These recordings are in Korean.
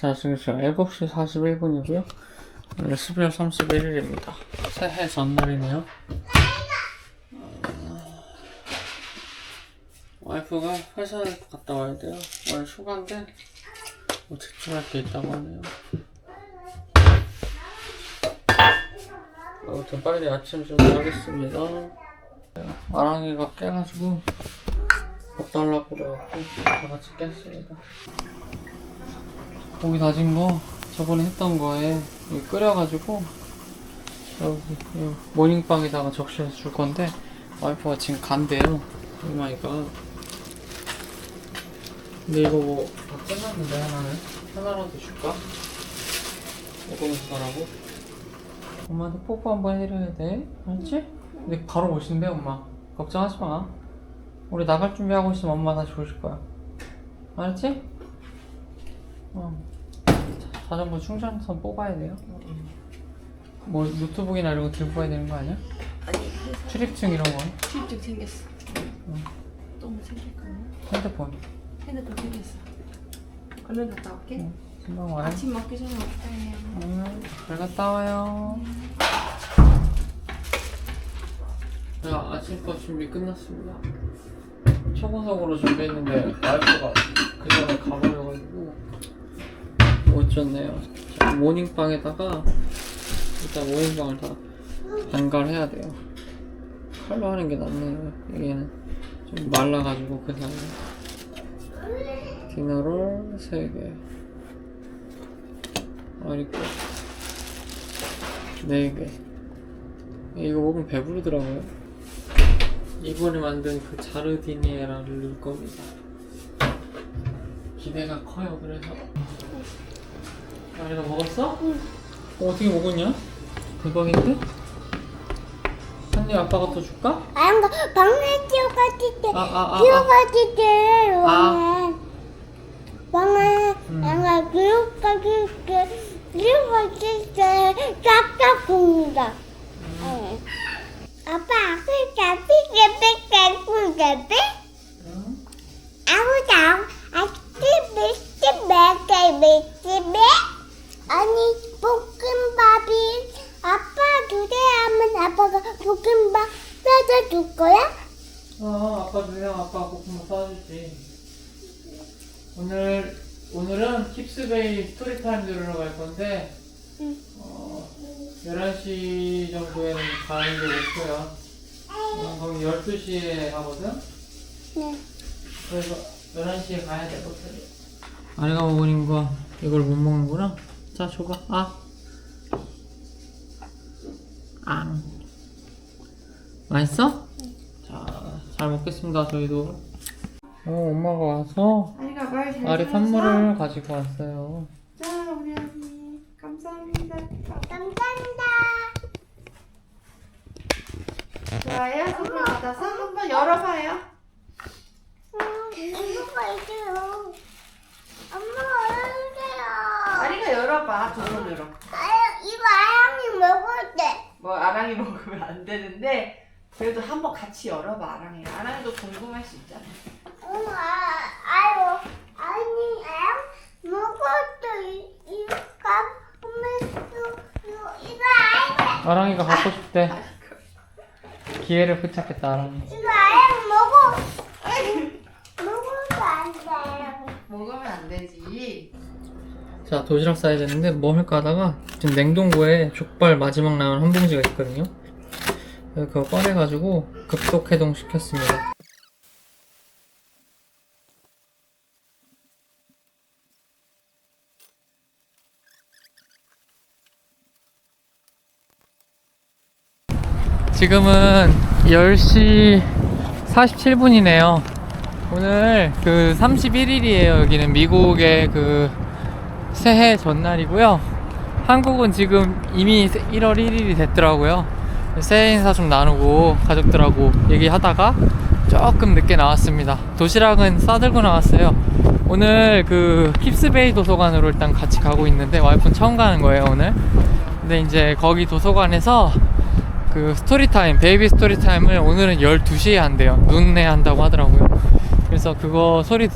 자, 지금 7시 41분이고요. 오늘 12월 31일입니다. 새해 전날이네요. 와이프가 회사에 갔다 와야 돼요. 오늘 휴가인데 뭐 제출할 게 있다고 하네요. 아무튼 빨리 아침 준비하겠습니다. 아랑이가 깨가지고 밥 달라고 그래갖고 다 같이 깼습니다. 고기 다진 거 저번에 했던 거에 끓여가지고 여기 모닝빵에다가 적셔서 줄 건데 와이프가 지금 간대요. 오마이갓. 근데 이거 뭐 다 끝났는데 하나라도 줄까? 먹으면서 가라고? 엄마한테 뽀뽀 한번 해드려야 돼. 알았지? 근데 바로 오신대 엄마. 걱정하지 마. 우리 나갈 준비하고 있으면 엄마 다시 오실 거야. 알았지? 자전거 충전선 뽑아야 돼요. 뭐 노트북이나 이런 거 들고 가야 되는 거 아니야? 아니 출입증 이런 거. 출입증 생겼어. 너무 생길까요? 핸드폰. 핸드폰 생겼어. 얼른 갔다 올게. 금방 와요. 아침 먹기 전에 왔다 해요. 잘 갔다 와요. 제가 아침밥 준비 끝났습니다. 초고속으로 준비했는데 와이프가 그 전에 가버려가지고 못 줬네요. 모닝빵에다가 일단 모닝빵을 다 반갈해야 돼요. 칼로 하는 게 낫네요. 여기는 좀 말라가지고 그 사이에. 디너롤 3개, 아리꼬 4개. 이거 먹으면 배부르더라고요. 이번에 만든 그 자르디니에라를 넣을 겁니다. 기대가 커요. 그래서 아리가 먹었어? 응. 어떻게 먹었냐? 대박인데? 한입 아빠가 또 줄까? 안 가, 방에 뛰어갔을 때, 아. 뛰어갔을 때, 아. 방에, 내가 뛰어갔을 때, 짝짝 굽니다. 아빠, 아구 잡히, 잡히. 아구 아니, 볶음밥이, 아빠 두대하면 아빠가 볶음밥 싸다 줄 거야? 아빠 주면 아빠 볶음밥 싸주지. 오늘은 킵스베이 스토리타임 들으러 갈 건데 11시 정도에는 가는 게 목표야. 거기 12시에 가거든? 네. 그래서 11시에 가야 되거든. 아리가 먹은 거 이걸 못 먹는구나? 자, 줘봐. 맛있어? 자, 잘 먹겠습니다. 저희도. 엄마가 와서 아리가 말 잘 아리 들었어? 선물을 가지고 왔어요. 자, 우리 언니 감사합니다. 감사합니다. 좋아요? 선물 받아서 한번 열어봐요. 이거 있어요. 엄마, 얼른해요. 아리가 열어봐, 두 손으로. 이거 아양이 먹을 때. 뭐 아랑이 먹으면 안 되는데 그래도 한번 같이 열어봐. 아랑이도 궁금할 수 있잖아. 아니, 먹을 때, 이거 아양. 아랑이가 갖고 싶대. 기회를 포착했다, 아랑이. 이거 아양 먹어도 안 돼. 먹으면 안 되지. 자, 도시락 싸야 되는데 뭐 할까 하다가 지금 냉동고에 족발 마지막 남은 한 봉지가 있거든요. 그래서 그거 꺼내가지고 급속 해동 시켰습니다. 지금은 10시 47분이네요. 오늘 그 31일이에요. 여기는 미국의 그 새해 전날이고요. 한국은 지금 이미 1월 1일이 됐더라고요. 새해 인사 좀 나누고 가족들하고 얘기하다가 조금 늦게 나왔습니다. 도시락은 싸들고 나왔어요. 오늘 그 킵스베이 도서관으로 일단 같이 가고 있는데 와이프는 처음 가는 거예요, 오늘. 근데 이제 거기 도서관에서 그 스토리타임, 베이비 스토리타임을 오늘은 12시에 한대요. 눈에 한다고 하더라고요. 그래서 그거 소리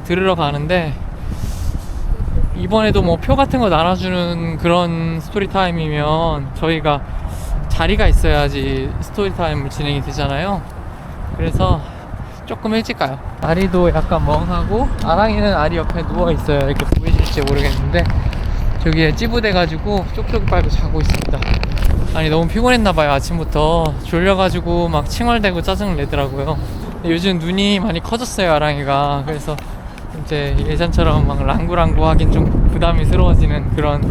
들으러 가는데 이번에도 뭐 표 같은 거 나눠주는 그런 스토리 타임이면 저희가 자리가 있어야지 스토리 타임을 진행이 되잖아요. 그래서 조금 일찍 가요. 아리도 약간 멍하고 아랑이는 아리 옆에 누워있어요. 이렇게 보이실지 모르겠는데 저기에 찌부돼가지고 쪽쪽 빨고 자고 있습니다. 아니 너무 피곤했나봐요. 아침부터 졸려가지고 막 칭얼대고 짜증을 내더라고요. 요즘 눈이 많이 커졌어요, 아랑이가. 그래서 이제 예전처럼 막 랑구랑구 하긴 좀 부담이스러워지는 그런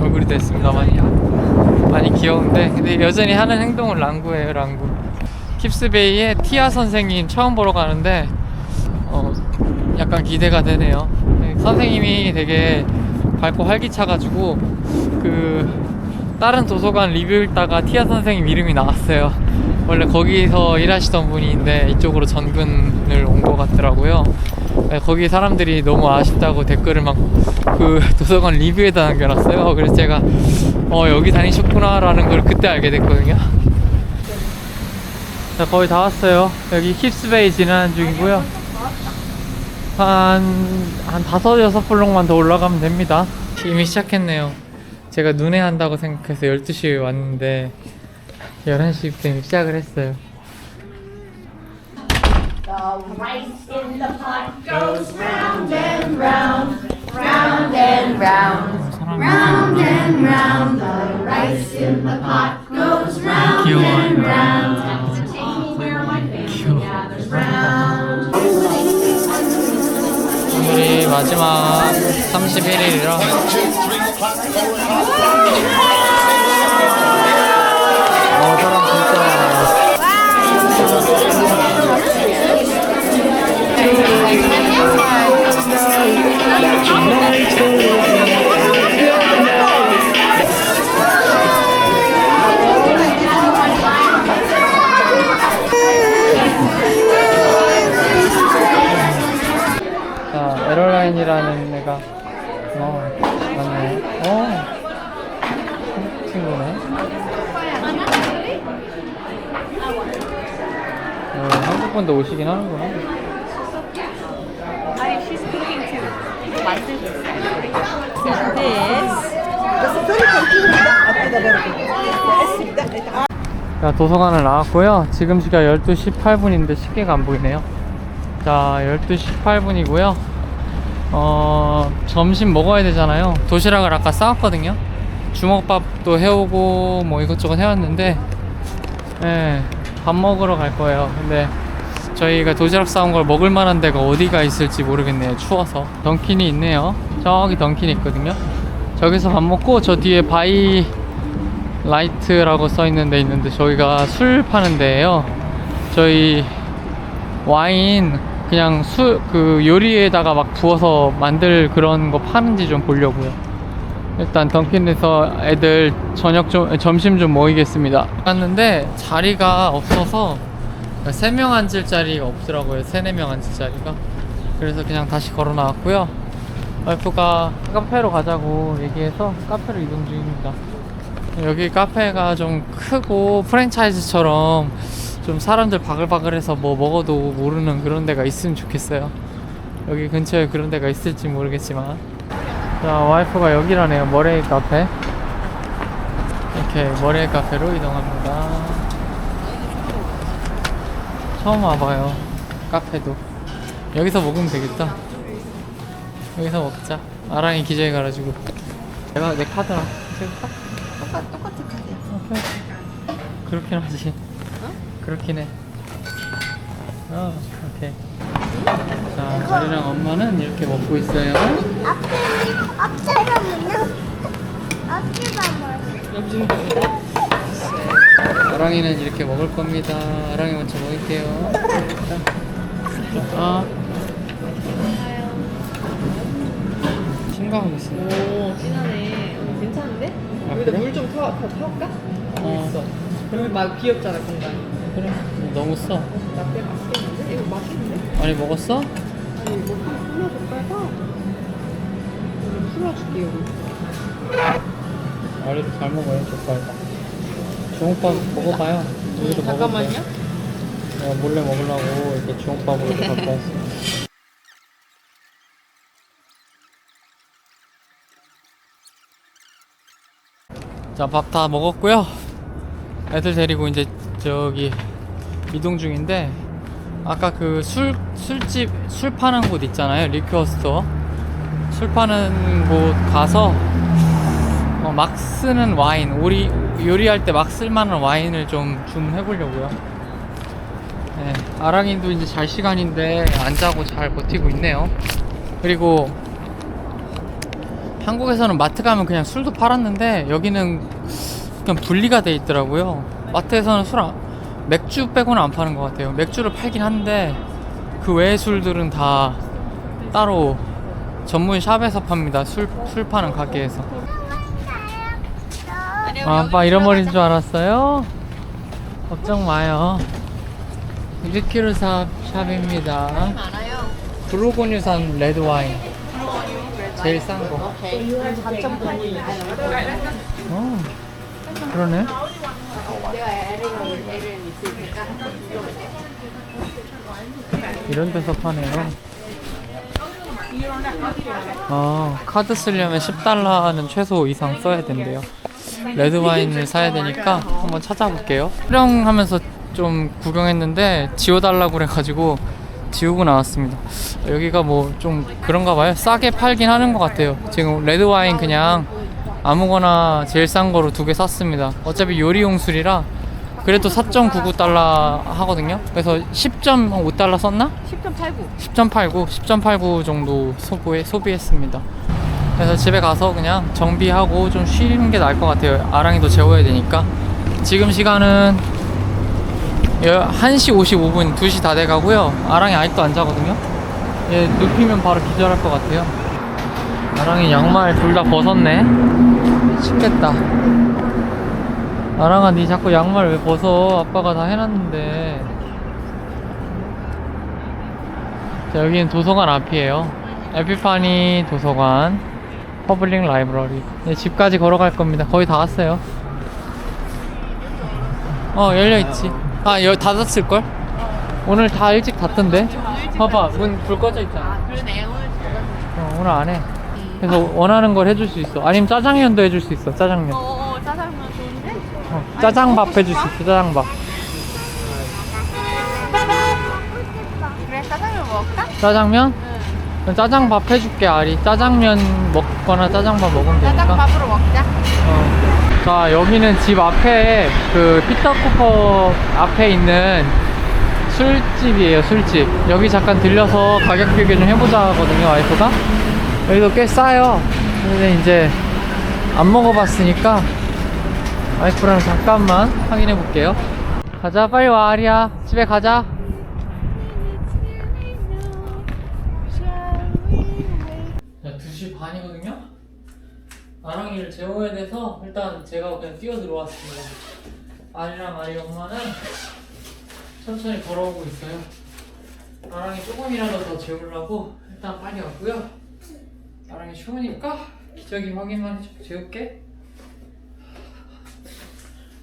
얼굴이 됐습니다. 많이 귀여운데 근데 여전히 하는 행동은 랑구예요, 랑구. 킵스베이에 티아 선생님 처음 보러 가는데 약간 기대가 되네요. 선생님이 되게 밝고 활기차가지고 다른 도서관 리뷰 읽다가 티아 선생님 이름이 나왔어요. 원래 거기서 일하시던 분인데 이쪽으로 전근을 온 것 같더라고요. 거기 사람들이 너무 아쉽다고 댓글을 막 도서관 리뷰에다 남겨놨어요. 그래서 제가 여기 다니셨구나 라는 걸 그때 알게 됐거든요. 자, 거의 다 왔어요. 여기 킵스베이 지나는 중이고요. 한 5-6블록만 더 올라가면 됩니다. 이미 시작했네요. 제가 눈에 한다고 생각해서 12시에 왔는데 11시부터 시작을 했어요. The rice in the pot goes round and round, round and round, round and round. The rice in the pot goes round and round. Take me where my family gathers round. 우리 마지막 31일이라 사람 진짜 많아요. 자, 에럴라인이라는 애가 맞네. 친구네. 한국 분도 오시긴 하는구나. 아니, she's cooking too. 만들고 있어요. This. 자, 도서관을 나왔고요. 지금 시각 12시 18분인데 시계가 안 보이네요. 자, 12시 18분이고요. 점심 먹어야 되잖아요. 도시락을 아까 싸왔거든요. 주먹밥도 해오고 뭐 이것저것 해왔는데 밥 먹으러 갈 거예요. 근데 저희가 도시락 싸온 걸 먹을 만한 데가 어디가 있을지 모르겠네요. 추워서. 던킨이 있네요. 저기 던킨이 있거든요. 저기서 밥 먹고 저 뒤에 바이 라이트라고 써있는 데 있는데 저기가 술 파는 데예요. 저희 와인 그냥 요리에다가 막 부어서 만들 그런 거 파는지 좀 보려고요. 일단 던킨에서 애들 점심 좀 먹이겠습니다. 갔는데 자리가 없어서 3명 앉을 자리가 없더라고요. 3-4명 앉을 자리가. 그래서 그냥 다시 걸어 나왔고요. 와이프가 카페로 가자고 얘기해서 카페로 이동 중입니다. 여기 카페가 좀 크고 프랜차이즈처럼 좀 사람들 바글바글해서 뭐 먹어도 모르는 그런 데가 있으면 좋겠어요. 여기 근처에 그런 데가 있을지 모르겠지만. 자, 와이프가 여기라네요. 머레이 카페. 이렇게 머레이 카페로 이동합니다. 처음 와봐요. 카페도. 여기서 먹으면 되겠다. 여기서 먹자. 아랑이 기저에 가가지고. 내 카드랑 찍을까? 똑같은 카드야. 오케이. 그렇긴 하지. 그렇긴 해. 오케이. 자, 아리랑 엄마는 이렇게 먹고 있어요. 아랑이는 이렇게 먹을 겁니다. 아랑이 먼저 먹을게요. 심각하고 있어. 오, 진하네. 괜찮은데? 여기다 그래? 물 좀 타올까? 있어. 그러면 막 귀엽잖아, 공간. 그래. 너무 써. 나꽤 맛있겠는데? 이거 맛있는데? 많이 먹었어? 아니, 이거 풀어줄까봐? 이거 풀어줄게, 여기. 아리도 잘 먹어요, 족발밥. 주홍밥 먹어봐요. 우리도 잠깐만요. 먹어봐요. 내가 몰래 먹으려고 이렇게 주홍밥으로 갖고 왔어. 자, 밥 다 먹었고요. 애들 데리고 이제 저기 이동 중인데, 아까 그 술집, 술 파는 곳 있잖아요. 리퀘어 스토어. 술 파는 곳 가서 막 쓰는 와인, 우리 요리할 때 막 쓸만한 와인을 좀 주문해보려고요. 네, 아랑이도 이제 잘 시간인데 안 자고 잘 버티고 있네요. 그리고 한국에서는 마트 가면 그냥 술도 팔았는데 여기는 그냥 분리가 돼 있더라고요. 마트에서는 맥주 빼고는 안 파는 것 같아요. 맥주를 팔긴 한데 그 외의 술들은 다 따로 전문 샵에서 팝니다. 술 파는 가게에서. 아빠 잃어버린 줄 알았어요? 걱정 마요. 1kg 샵입니다. 브루고뉴산 레드 와인. 제일 싼 거. 그러네. 이런 데서 파네요. 카드 쓰려면 10달러는 최소 이상 써야 된대요. 레드 와인을 사야 되니까 한번 찾아볼게요. 촬영하면서 좀 구경했는데 지워달라고 그래가지고 지우고 나왔습니다. 여기가 뭐 좀 그런가 봐요. 싸게 팔긴 하는 것 같아요. 지금 레드 와인 그냥 아무거나 제일 싼 거로 2개 샀습니다. 어차피 요리용 술이라 그래도 4.99달러 하거든요. 그래서 10.5달러 썼나? 10.89 정도 소비했습니다. 그래서 집에 가서 그냥 정비하고 좀 쉬는 게 나을 것 같아요. 아랑이도 재워야 되니까. 지금 시간은 1시 55분, 2시 다 돼가고요. 아랑이 아직도 안 자거든요. 얘 눕히면 바로 기절할 것 같아요. 아랑이 양말 둘 다 벗었네. 춥겠다. 아랑아, 니 자꾸 양말 왜 벗어? 아빠가 다 해놨는데. 자, 여기는 도서관 앞이에요. 에피파니 도서관 퍼블릭 라이브러리. 네, 집까지 걸어갈 겁니다. 거의 다 왔어요. 열려있지. 여기 닫았을걸? 오늘 다 일찍 닫던데? 봐봐, 문 불 꺼져 있잖아. 그러네. 오늘 잘 오늘 안 해. 그래서 원하는 걸 해줄 수 있어. 아니면 짜장면도 해줄 수 있어. 짜장면. 짜장면 좋은데? 짜장밥 해줄 수 있어. 짜장밥. 그래, 짜장면 먹을까? 짜장면? 그럼 짜장밥 해줄게, 아리. 짜장면 먹거나 짜장밥 먹으면 되니까. 짜장밥으로 먹자. 자, 여기는 집 앞에 그 피터 쿠퍼 앞에 있는 술집이에요. 술집. 여기 잠깐 들려서 가격 비교 좀 해보자 하거든요, 와이프가. 여기도 꽤 싸요. 근데 이제 안 먹어봤으니까 와이프랑 잠깐만 확인해 볼게요. 가자, 빨리 와, 아리야. 집에 가자. 야, 2시 반이거든요? 아랑이를 재워야 돼서 일단 제가 그냥 뛰어 들어왔습니다. 아리랑 아리 엄마는 천천히 걸어오고 있어요. 아랑이 조금이라도 더 재우려고 일단 빨리 왔고요. 아랑이 추우니까 기저귀 확인만 해주고 재울게.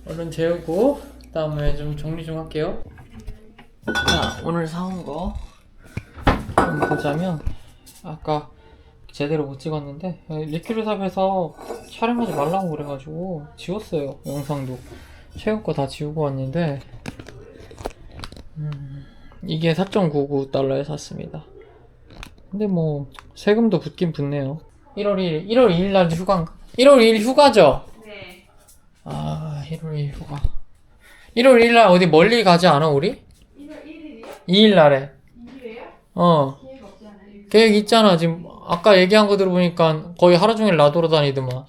얼른 재우고 그 다음에 좀 정리 좀 할게요. 자, 오늘 사온 거 좀 보자면, 아까 제대로 못 찍었는데 리큐르샵에서 촬영하지 말라고 그래가지고 지웠어요. 영상도 최근 거 다 지우고 왔는데 이게 4.99달러에 샀습니다. 근데 뭐 세금도 붙긴 붙네요. 1월 2일 날 휴가인가? 1월 2일 휴가죠? 네. 1월 2일 휴가. 1월 2일 날 어디 멀리 가지 않아 우리? 1월 1일이요? 2일 날에. 2일이에요? 계획 없잖아요. 계획 있잖아. 지금 아까 얘기한 거 들어보니까 거의 하루 종일 나돌아다니더만.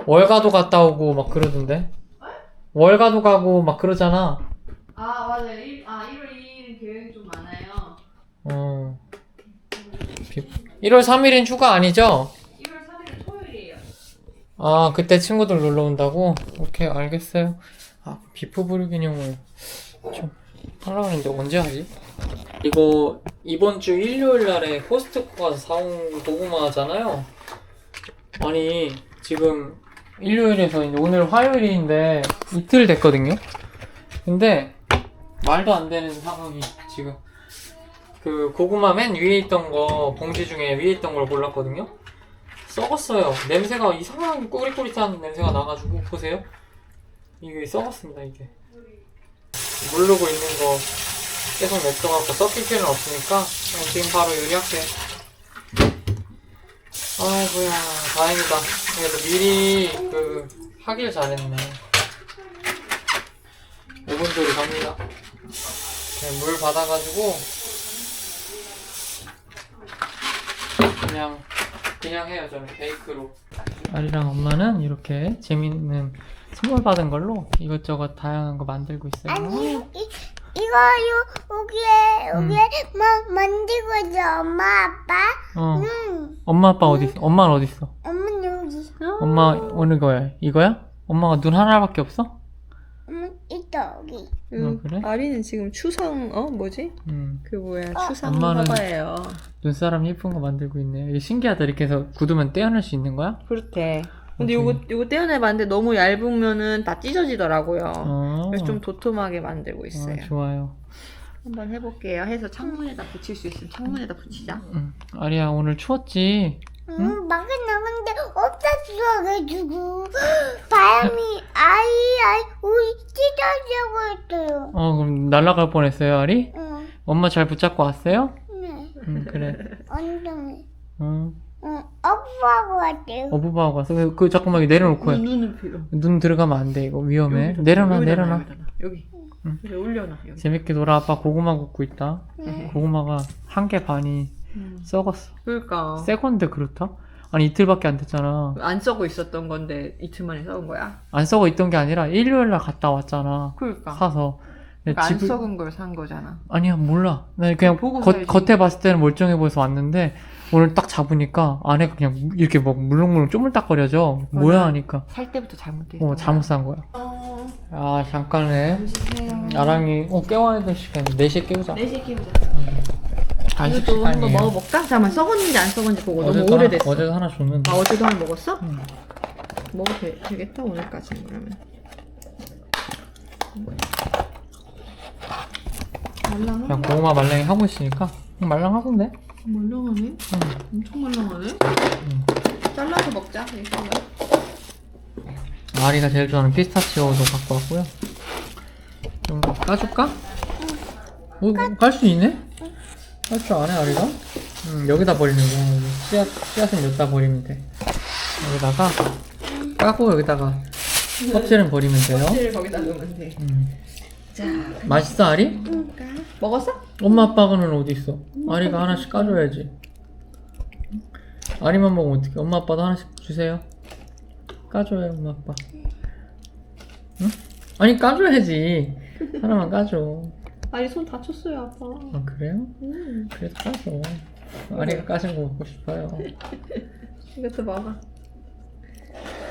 월가도 갔다 오고 막 그러던데. 월가도 가고 막 그러잖아. 맞아요. 1월 2일은 계획이 좀 많아요. 1월 3일은 휴가 아니죠? 1월 3일은 토요일이에요. 그때 친구들 놀러 온다고? 오케이, 알겠어요. 비프 브루기뇽을 좀 하려고 했는데 언제 하지? 이거 이번 주 일요일 날에 코스트코 가서 사온 고구마잖아요. 아니, 지금 일요일에서 이제 오늘 화요일인데 이틀 됐거든요. 근데 말도 안 되는 상황이 지금, 그 고구마 맨 위에 있던 거, 봉지 중에 위에 있던 걸 골랐거든요. 썩었어요. 냄새가 이상한 꾸릿꾸릿한 냄새가 나가지고 보세요. 이게 썩었습니다. 이게 모르고 있는 거 계속 냅둬갖고 썩힐 필요는 없으니까 그냥 지금 바로 요리할게요. 아이고야 다행이다. 그래도 미리 하길 잘했네. 5분 조리 갑니다. 그냥 물 받아가지고 그냥 해요. 저는 베이크로. 아리랑 엄마는 이렇게 재밌는 선물 받은 걸로 이것저것 다양한 거 만들고 있어요. 아니 이거요 여기에 만들고 있어 엄마 아빠. 어. 응. 엄마 아빠 어디 있어? 엄마는 어디 있어? 엄마 여기. 엄마 어느 거야? 이거야? 엄마가 눈 하나밖에 없어? 있다 여기. 그래? 아리는 지금 추상 뭐지? 그 추상 엄마는- 화가예요. 눈사람 예쁜 거 만들고 있네. 이게 신기하다. 이렇게 해서 굳으면 떼어낼 수 있는 거야? 그렇대. 근데 오케이. 요거 떼어내봤는데 너무 얇으면은 다 찢어지더라고요. 어. 그래서 좀 도톰하게 만들고 있어요. 좋아요. 한번 해볼게요. 해서 창문에다 붙일 수 있으면 창문에다 붙이자. 아리야 오늘 추웠지? 막에 나갔는데 없었어가지고 바람이 아이 우리 찢어지고 있어요. 그럼 날아갈 뻔했어요 아리? 응. 엄마 잘 붙잡고 왔어요? 네. 그래. 엉덩이. 응. 아빠하고 왔대요. 어부바하고 왔어. 그 잠깐만 이거 내려놓고 해. 눈을 필요. 눈 들어가면 안 돼. 이거 위험해. 내려놔. 여기. 응. 여기 올려놔. 여기. 재밌게 놀아. 아빠 고구마 굽고 있다. 고구마가 한 개 반이 썩었어. 그러니까. 새 건데 그렇다? 아니 이틀밖에 안 됐잖아. 안 썩어 있었던 건데 이틀 만에 썩은 거야? 안 썩어 있던 게 아니라 일요일날 갔다 왔잖아. 그러니까. 사서. 근데 안 썩은 걸 산 거잖아. 아니야 몰라. 나 그냥 보고 겉에 봤을 때는 멀쩡해 보여서 왔는데 오늘 딱 잡으니까 안에가 그냥 이렇게 막 물렁물렁 쪼물딱거려져. 뭐야 하니까 살 때부터 잘못돼. 잘못 산 거야. 아 잠깐에 아랑이 깨워야 될 시간 4시에 깨우자. 4시에 끼우자. 간식 이것도 한번 시간이에요. 먹어볼까? 잠깐만 썩었는지 안 썩었는지 보고. 너무 어제도 오래됐어. 어제도 하나 줬는데. 아 어제도 하나 먹었어? 응. 먹어도 되겠다 오늘까지는 그러면. 말랑하네. 그냥 고구마 말랭이 하고 있으니까 말랑하던데. 말랑하네. 엄청 말랑하네. 잘라서 먹자. 이거는. 아리가 제일 좋아하는 피스타치오도 갖고 왔고요. 좀 까줄까? 깔 수 있네? 깔 줄 아네 아리가? 여기다 버리는 거. 씨앗은 여기다 버리면 돼. 여기다가 까고 여기다가 껍질은 버리면 돼요. 껍질을 거기다 넣으면 돼. 자, 맛있어 아리? 먹었어? 엄마 아빠는 어디 있어? 아리가 하나씩 까줘야지. 아리만 먹으면 어떡해? 엄마 아빠도 하나씩 주세요. 까줘요 엄마 아빠. 응? 아니 까줘야지. 하나만 까줘. 아니 손 다쳤어요 아빠. 아 그래요? 그래도 까줘. 아리가 까진 거 먹고 싶어요. 이것도 먹어.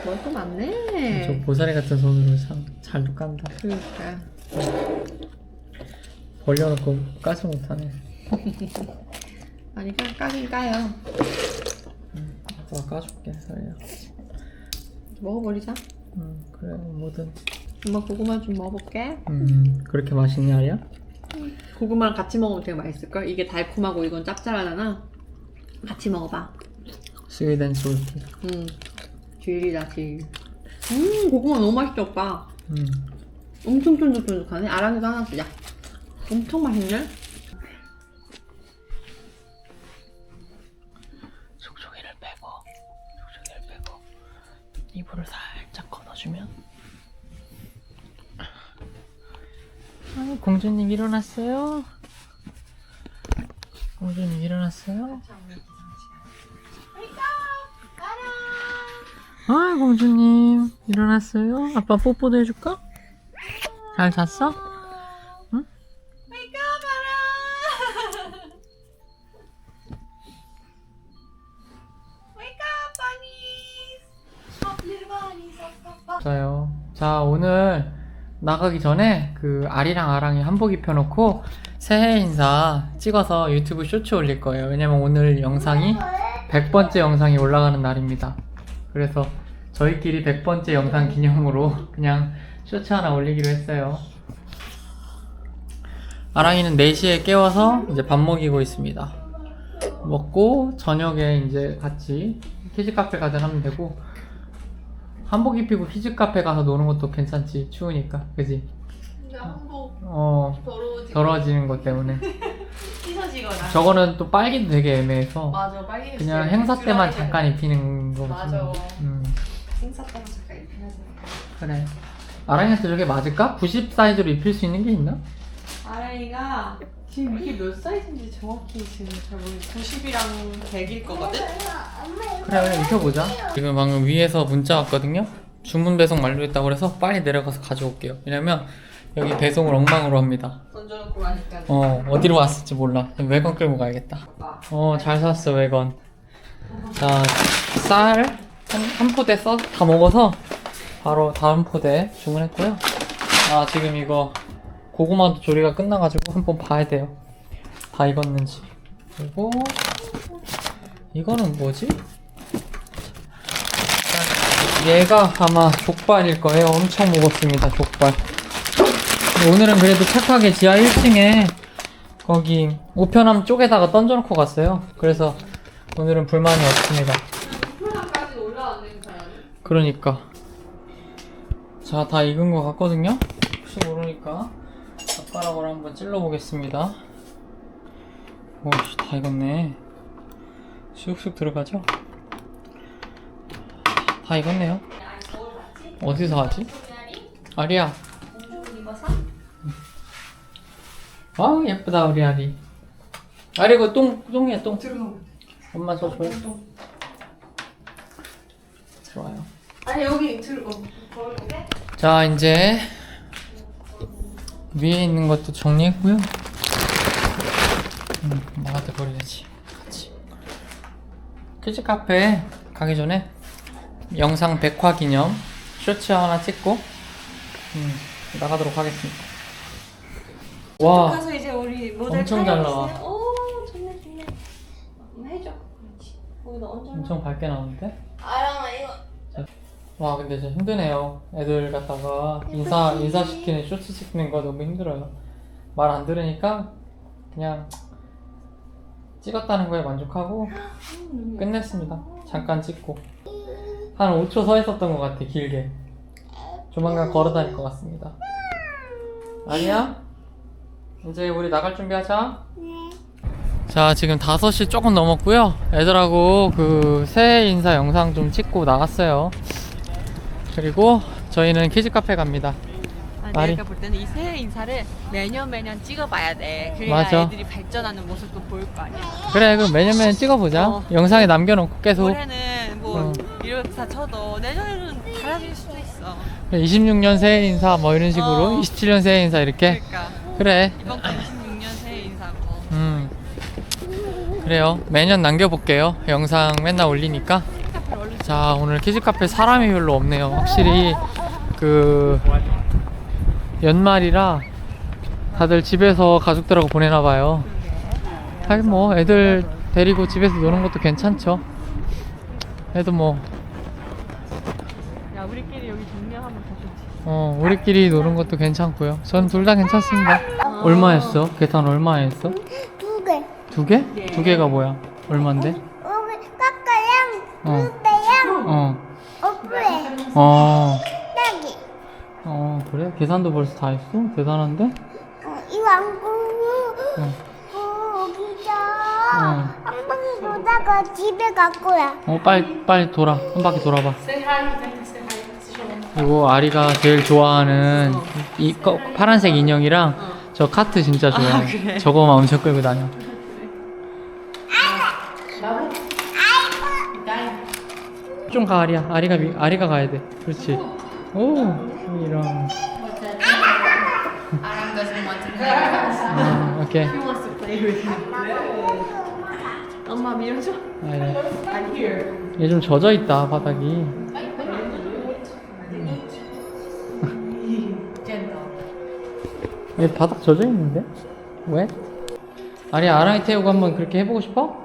먹을 거 많네. 저 보사리 같은 손으로 참 잘도 깐다. 그러니까. 벌려놓고 까지 못하네. 아니 까긴 까요. 아빠가 까줄게 서리야. 먹어버리자. 그래 뭐든. 엄마 고구마 좀 먹어볼게. 그렇게 맛있니 아리야? 고구마랑 같이 먹으면 되게 맛있을걸? 이게 달콤하고 이건 짭짤하잖아. 같이 먹어봐. 스윗 앤 솔트. 딜이다 딜. 고구마 너무 맛있다 오빠. 엄청 쫀득쫀득하네. 아랑이도 하나 주자. 엄청 맛있네. 촉촉이를 빼고 이불을 살짝 걷어주면. 아니 공주님 일어났어요? 공주님 일어났어요? 아 공주님 일어났어요? 아빠 뽀뽀도 해줄까? 잘 잤어? 응? 좋아요. 자 오늘 나가기 전에 그 아리랑 아랑이 한복 입혀놓고 새해 인사 찍어서 유튜브 쇼츠 올릴 거예요. 왜냐면 오늘 영상이 100번째 영상이 올라가는 날입니다. 그래서 저희끼리 100번째 영상 기념으로 그냥 쇼츠 하나 올리기로 했어요. 아랑이는 4시에 깨워서 이제 밥 먹이고 있습니다. 먹고 저녁에 이제 같이 키즈 카페 가든 하면 되고, 한복 입히고 키즈 카페 가서 노는 것도 괜찮지. 추우니까, 그지? 근데 한복 더러워지고 더러워지는 것 때문에. 찢어지거나. 저거는 또 빨기도 되게 애매해서 맞아, 빨리 그냥 행사 때만 잠깐 입히는 거지. 맞아. 음. 행사 때만 잠깐 입혀야지. 그래. 아랑이한테 저게 맞을까? 90 사이즈로 입힐 수 있는 게 있나? 아랑이가 지금 이게 몇 사이즈인지 정확히 지금 잘 모르겠어. 90이랑 100일 거거든? 그래, 입혀보자. 지금 방금 위에서 문자 왔거든요? 주문 배송 완료했다고 그래서 빨리 내려가서 가져올게요. 왜냐면 여기 배송을 엉망으로 합니다. 던져놓고 가니까. 어디로 왔을지 몰라. 외건 끌고 가야겠다. 잘 샀어, 외건. 자, 쌀 한 포대 다 먹어서 바로 다음 포대 주문했고요. 지금 이거 고구마도 조리가 끝나가지고 한번 봐야 돼요. 다 익었는지. 그리고 이거는 뭐지? 얘가 아마 족발일 거예요. 엄청 먹었습니다, 족발. 오늘은 그래도 착하게 지하 1층에 거기 우편함 쪽에다가 던져놓고 갔어요. 그래서 오늘은 불만이 없습니다. 우편함까지 올라왔네, 그러니까. 자, 다 익은 것 같거든요? 혹시 모르니까 젓가락으로 한번 찔러보겠습니다. 오씨, 다 익었네. 쑥쑥 들어가죠? 다 익었네요. 어디서 하지? 아리야. 아우, 예쁘다, 우리 아리. 아리, 이거 똥이야, 똥. 엄마 저 줘요. 들어와요. 아니, 여기 거울에? 자, 이제 위에 있는 것도 정리했고요. 나한테 버려야지. 같이. 키즈 카페 가기 전에 영상 100화 기념 쇼츠 하나 찍고 나가도록 하겠습니다. 와, 가서 이제 우리 모델 엄청 잘 나와. 오, 좋네, 좋네. 해줘. 그렇지. 거기다 얹어. 엄청 밝게 나오는데? 아랑아, 이거. 와, 근데 진짜 힘드네요. 애들 갖다가 인사시키는 쇼츠 찍는 거 너무 힘들어요. 말 안 들으니까 그냥 찍었다는 거에 만족하고 끝냈습니다. 잠깐 찍고 한 5초 서 있었던 것 같아. 길게. 조만간 걸어 다닐 것 같습니다. 아니야? 이제 우리 나갈 준비하자. 자, 지금 5시 조금 넘었고요. 애들하고 그 새해 인사 영상 좀 찍고 나갔어요. 그리고 저희는 키즈 카페 갑니다. 내가 볼 때는 이 새해 인사를 매년 찍어봐야 돼. 그래야 맞아. 애들이 발전하는 모습도 보일 거 아니야. 그래, 그럼 매년 찍어보자. 영상에 남겨놓고 계속. 올해는 뭐 이렇다 쳐도 내년에는 달라질 수도 있어. 26년 새해 인사 뭐 이런 식으로 27년 새해 인사 이렇게. 그러니까 그래. 이번 거 26년 새해 인사고. 그래요. 매년 남겨볼게요. 영상 맨날 올리니까. 자, 오늘 키즈카페 사람이 별로 없네요. 확실히 그 연말이라 다들 집에서 가족들하고 보내나봐요. 하긴 뭐 애들 데리고 집에서 노는 것도 괜찮죠. 애도 뭐 야, 우리끼리 여기 정리하면 더 좋지. 우리끼리 노는 것도 괜찮고요. 전 둘 다 괜찮습니다. 얼마였어? 계산 얼마 했어? 2개. 2개? 2개가 뭐야? 얼만데? 여기 까까랑 어. 두배랑 오프에 딸기. 그래? 계산도 벌써 다 했어? 대단한데? 이 왕국을 여기서 한 바퀴 돌다가 집에 갈 거야. 빨리 돌아. 한 바퀴 돌아봐. 그리고 아리가 제일 좋아하는 파란색 인형이랑 저 카트 진짜 좋아해. 그래? 저거만 엄청 끌고 다녀. 좀 가, 아리야. 아리가 가야 돼. 그렇지. 오, 이런. 오케이. 엄마 밀어줘. 얘 좀 젖어 있다, 바닥이. 얘 바닥 젖어 있는데? 왜? 아리야, 아랑이 태우고 한번 그렇게 해보고 싶어?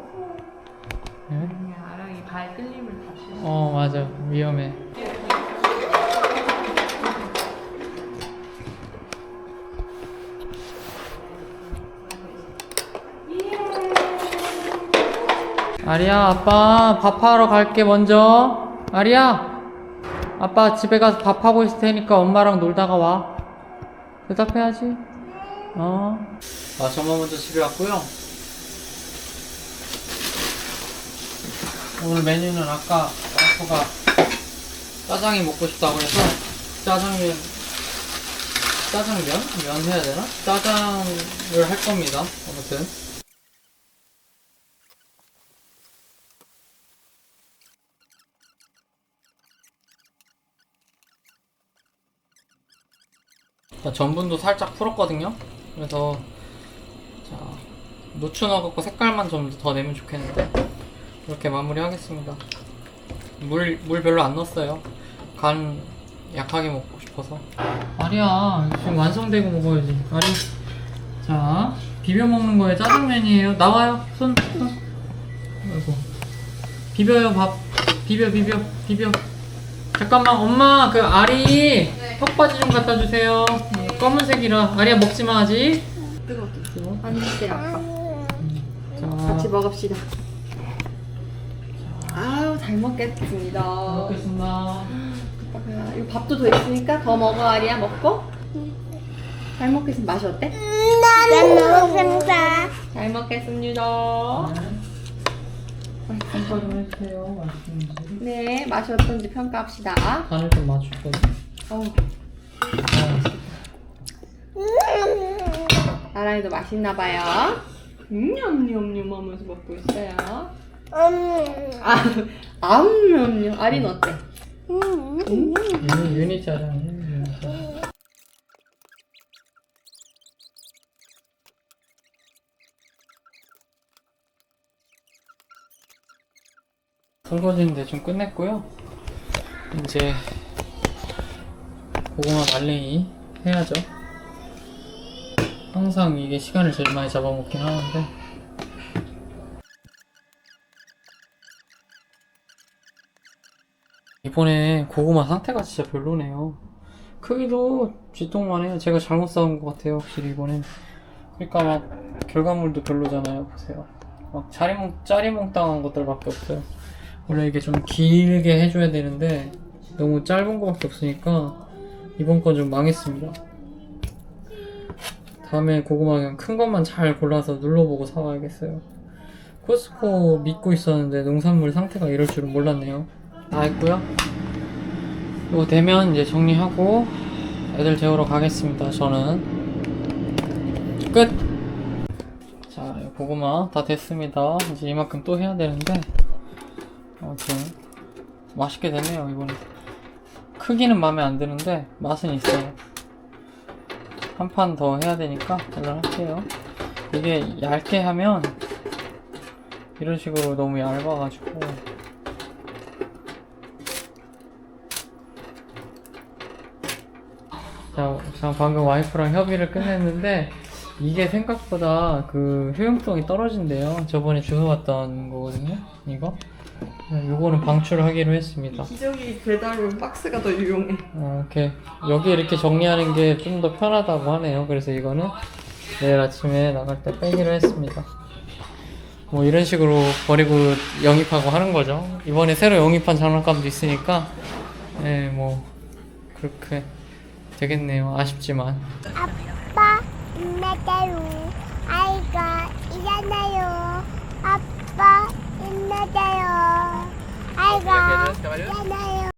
네? 아랑이 발 끌림을 다시. 맞아. 위험해. 아리야, 아빠 밥하러 갈게 먼저. 아리야, 아빠 집에 가서 밥하고 있을 테니까 엄마랑 놀다가 와. 대답해야지. 저만 먼저 집에 왔고요. 오늘 메뉴는 아까 와이프가 짜장이 먹고 싶다고 해서 짜장면 해야 되나? 짜장을 할 겁니다. 아무튼 전분도 살짝 풀었거든요. 그래서 자, 노추 넣어갖고 색깔만 좀 더 내면 좋겠는데 이렇게 마무리 하겠습니다. 물 별로 안 넣었어요. 간 약하게 먹고 싶어서. 아리야, 지금 완성되고 먹어야지. 아리, 자, 비벼 먹는 거에 짜장면이에요. 나와요. 손. 아이고. 비벼요, 밥. 비벼. 잠깐만, 엄마, 그 아리 턱받이 좀 갖다 주세요. 검은색이라. 아리야, 먹지 마, 아직. 뜨거워. 안 돼, 아빠. 자, 같이 먹읍시다. 아유, 잘 먹겠습니다. 먹겠습니다. 이거 밥도 더 있으니까 더 먹어, 아리야. 먹고. 잘 먹겠습니다. 맛이 어때? 잘 먹었습니다. 잘 먹겠습니다. 평가 좀 해주세요. 맛있는지. 네, 맛이 어떤지 평가합시다. 간을 좀 맞추거든요. 나랑이도 맛있나봐요. 냠냠냠 하면서 먹고 있어요. 냠냠냠. 아리는 어때? 유니 짜장이에요. 유니 짜장. 설거지는 대충 끝냈고요. 이제 고구마 말랭이 해야죠. 항상 이게 시간을 제일 많이 잡아먹긴 하는데 이번에 고구마 상태가 진짜 별로네요. 크기도 쥐똥만 해요. 제가 잘못 싸운 것 같아요, 확실히 이번엔. 그러니까 막 결과물도 별로잖아요. 보세요. 막 짜리몽땅한 것들밖에 없어요. 원래 이게 좀 길게 해줘야 되는데 너무 짧은 거밖에 없으니까 이번 건 좀 망했습니다. 다음에 고구마 그냥 큰 것만 잘 골라서 눌러보고 사와야겠어요. 코스코 믿고 있었는데 농산물 상태가 이럴 줄은 몰랐네요. 다 했고요. 이거 되면 이제 정리하고 애들 재우러 가겠습니다. 저는 끝! 자, 고구마 다 됐습니다. 이제 이만큼 또 해야 되는데 아무튼 맛있게 됐네요. 이번에 크기는 마음에 안 드는데 맛은 있어요. 한 판 더 해야 되니까 얼른 할게요. 이게 얇게 하면 이런 식으로 너무 얇아가지고 자, 방금 와이프랑 협의를 끝냈는데 이게 생각보다 그 효용성이 떨어진대요. 저번에 주워왔던 거거든요. 이거는 방출을 하기로 했습니다. 기저귀 배달용 박스가 더 유용해. 이렇게 여기 이렇게 정리하는 게 좀 더 편하다고 하네요. 그래서 이거는 내일 아침에 나갈 때 빼기로 했습니다. 뭐 이런 식으로 버리고 영입하고 하는 거죠. 이번에 새로 영입한 장난감도 있으니까 뭐 그렇게 되겠네요. 아쉽지만. 아빠 힘내세요. 아이가 있잖아요. 아빠 힘내세요. 아이가 있잖아요.